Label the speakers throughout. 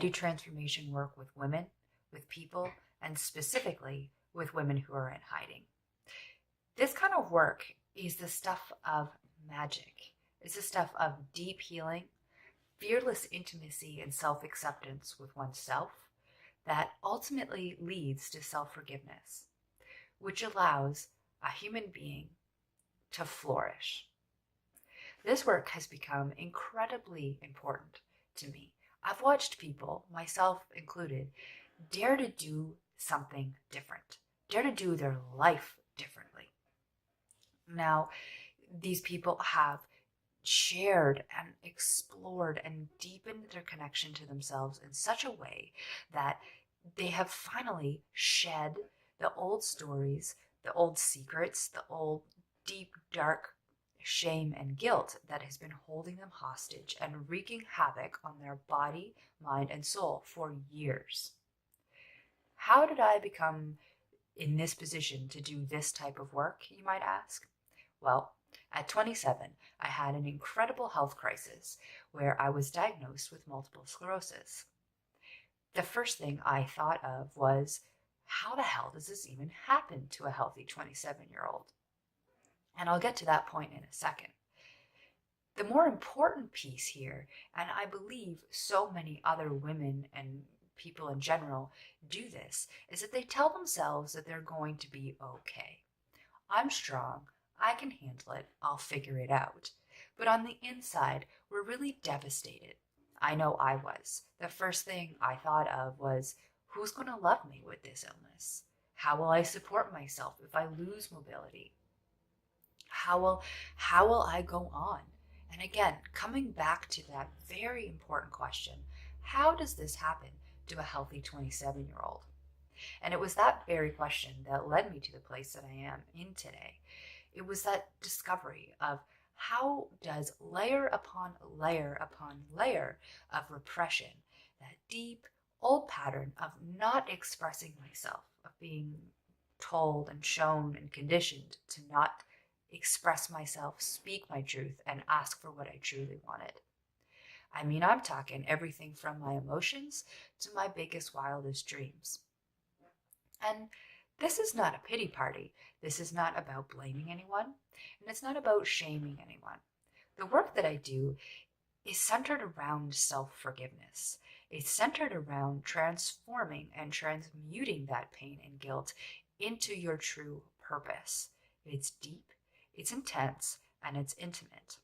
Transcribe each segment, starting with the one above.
Speaker 1: do transformation work with women, with people, and specifically with women who are in hiding. This kind of work is the stuff of magic. It's the stuff of deep healing, fearless intimacy, and self-acceptance with oneself that ultimately leads to self-forgiveness, which allows a human being to flourish. This work has become incredibly important to me. I've watched people, myself included, dare to do something different, dare to do their life differently. Now, these people have shared and explored and deepened their connection to themselves in such a way that they have finally shed the old stories, the old secrets, the old deep, dark shame and guilt that has been holding them hostage and wreaking havoc on their body, mind, and soul for years. How did I become in this position to do this type of work, you might ask? Well, at 27, I had an incredible health crisis where I was diagnosed with multiple sclerosis. The first thing I thought of was, how the hell does this even happen to a healthy 27-year-old? And I'll get to that point in a second. The more important piece here, and I believe so many other women and people in general do this, is that they tell themselves that they're going to be okay. I'm strong, I can handle it, I'll figure it out. But on the inside, we're really devastated. I know I was. The first thing I thought of was, who's going to love me with this illness? How will I support myself if I lose mobility? How will I go on? And again, coming back to that very important question, how does this happen to a healthy 27-year-old? And it was that very question that led me to the place that I am in today. It was that discovery of, how does layer upon layer upon layer of repression, that deep old pattern of not expressing myself, of being told and shown and conditioned to not express myself, speak my truth, and ask for what I truly wanted. I mean, I'm talking everything from my emotions to my biggest, wildest dreams. And this is not a pity party. This is not about blaming anyone, and it's not about shaming anyone. The work that I do is centered around self-forgiveness. It's centered around transforming and transmuting that pain and guilt into your true purpose. It's deep, it's intense, and it's intimate.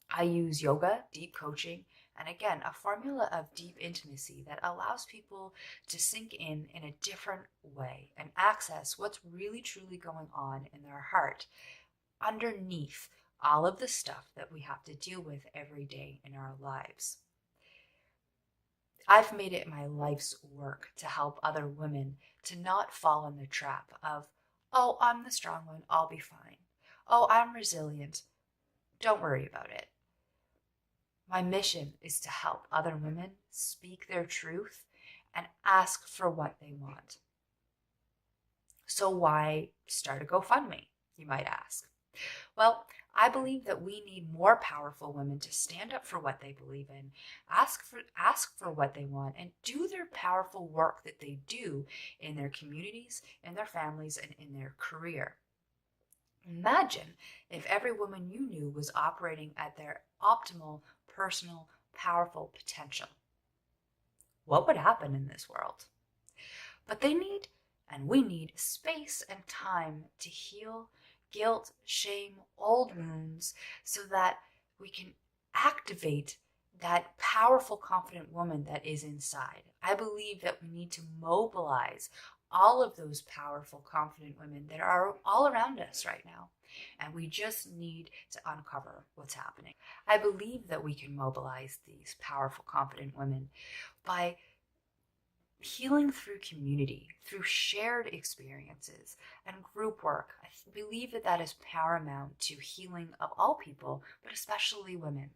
Speaker 1: I use yoga, deep coaching, and again, a formula of deep intimacy that allows people to sink in a different way and access what's really truly going on in their heart underneath all of the stuff that we have to deal with every day in our lives. I've made it my life's work to help other women to not fall in the trap of, oh, I'm the strong one, I'll be fine. Oh, I'm resilient, don't worry about it. My mission is to help other women speak their truth and ask for what they want. So why start a GoFundMe, you might ask? Well, I believe that we need more powerful women to stand up for what they believe in, ask for what they want, and do their powerful work that they do in their communities, in their families, and in their career. Imagine if every woman you knew was operating at their optimal, personal, powerful potential. What would happen in this world? But they need, and we need, space and time to heal guilt, shame, old wounds, so that we can activate that powerful, confident woman that is inside. I believe that we need to mobilize all of those powerful, confident women that are all around us right now. And we just need to uncover what's happening. I believe that we can mobilize these powerful, confident women by healing through community, through shared experiences and group work. I believe that that is paramount to healing of all people, but especially women.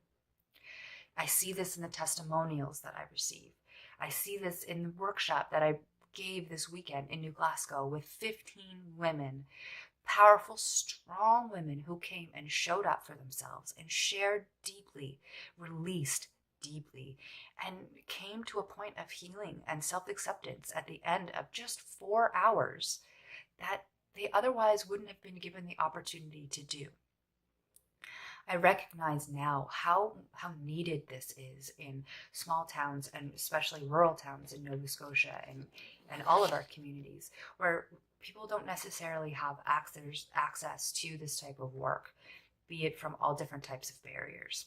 Speaker 1: I see this in the testimonials that I receive. I see this in the workshop that I gave this weekend in New Glasgow with 15 women, powerful, strong women who came and showed up for themselves and shared deeply, released deeply and came to a point of healing and self-acceptance at the end of just 4 hours that they otherwise wouldn't have been given the opportunity to do. I recognize now how needed this is in small towns, and especially rural towns in Nova Scotia and all of our communities, where people don't necessarily have access to this type of work, be it from all different types of barriers,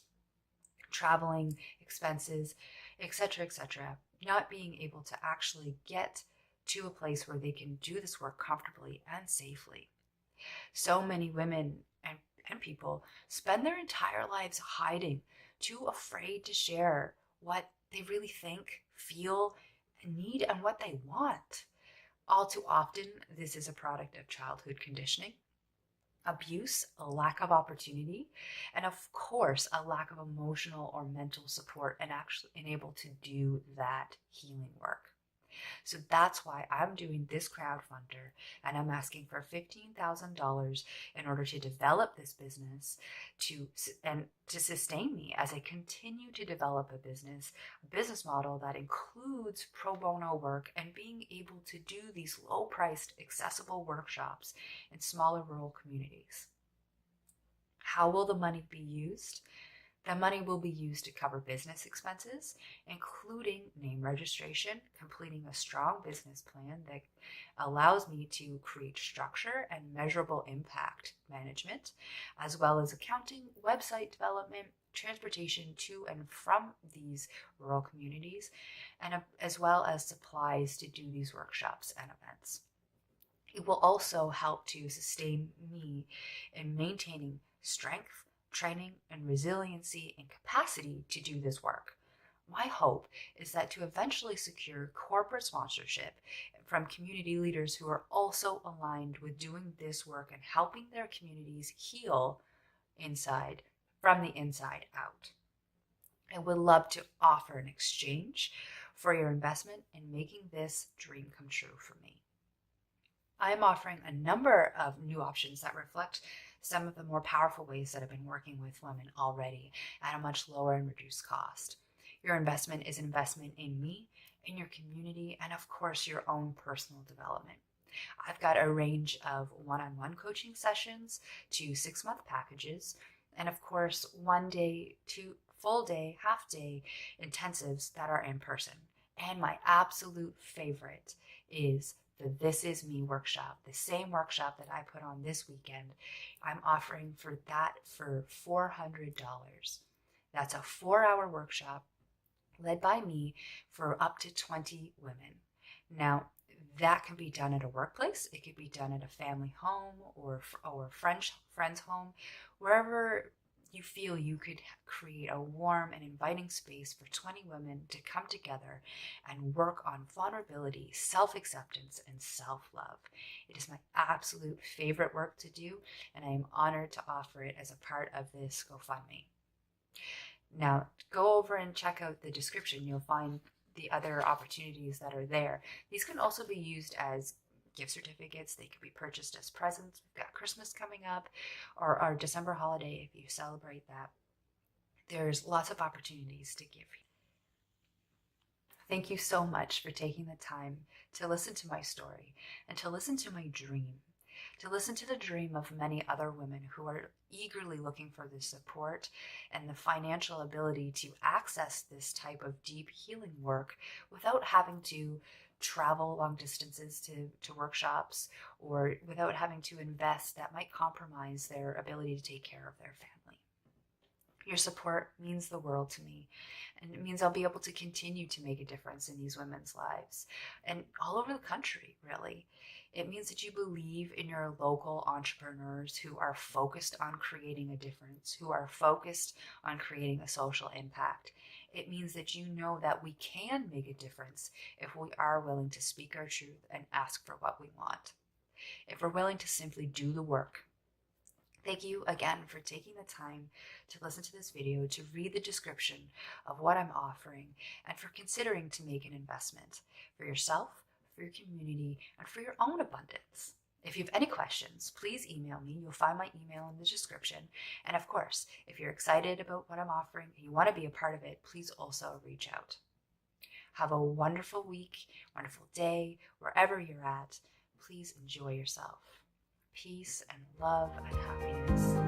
Speaker 1: traveling, expenses, etc., etc., not being able to actually get to a place where they can do this work comfortably and safely. So many women and people spend their entire lives hiding, too afraid to share what they really think, feel, need, and what they want. All too often, this is a product of childhood conditioning, abuse, a lack of opportunity, and of course, a lack of emotional or mental support and actually able to do that healing work. So that's why I'm doing this crowdfunder, and I'm asking for $15,000 in order to develop this business to sustain me as I continue to develop a business model that includes pro bono work and being able to do these low-priced, accessible workshops in smaller rural communities. How will the money be used? The money will be used to cover business expenses, including name registration, completing a strong business plan that allows me to create structure and measurable impact management, as well as accounting, website development, transportation to and from these rural communities, and as well as supplies to do these workshops and events. It will also help to sustain me in maintaining strength, training, and resiliency and capacity to do this work. My hope is that to eventually secure corporate sponsorship from community leaders who are also aligned with doing this work and helping their communities heal from the inside out. I would love to offer an exchange for your investment in making this dream come true for me. I am offering a number of new options that reflect some of the more powerful ways that I've been working with women already at a much lower and reduced cost. Your investment is an investment in me, in your community, and of course, your own personal development. I've got a range of one-on-one coaching sessions to 6-month packages, and of course, 1 day to full day, half day intensives that are in person. And my absolute favorite is the This Is Me workshop, the same workshop that I put on this weekend. I'm offering for $400. That's a 4-hour workshop led by me for up to 20 women. Now, that can be done at a workplace. It could be done at a family home or friend's home, wherever you feel you could create a warm and inviting space for 20 women to come together and work on vulnerability, self-acceptance, and self-love. It is my absolute favorite work to do, and I am honored to offer it as a part of this GoFundMe. Now, go over and check out the description. You'll find the other opportunities that are there. These can also be used as gift certificates. They could be purchased as presents. We've got Christmas coming up, or our December holiday if you celebrate that. There's lots of opportunities to give. Thank you so much for taking the time to listen to my story and to listen to my dream, to listen to the dream of many other women who are eagerly looking for the support and the financial ability to access this type of deep healing work without having to travel long distances to workshops, or without having to invest that might compromise their ability to take care of their family. Your support means the world to me, and it means I'll be able to continue to make a difference in these women's lives and all over the country, really. It means that you believe in your local entrepreneurs who are focused on creating a difference, who are focused on creating a social impact. It means that you know that we can make a difference if we are willing to speak our truth and ask for what we want. If we're willing to simply do the work. Thank you again for taking the time to listen to this video, to read the description of what I'm offering, and for considering to make an investment for yourself, for your community, and for your own abundance. If you have any questions, please email me. You'll find my email in the description. And of course, if you're excited about what I'm offering and you want to be a part of it, please also reach out. Have a wonderful week, wonderful day, wherever you're at. Please enjoy yourself. Peace and love and happiness.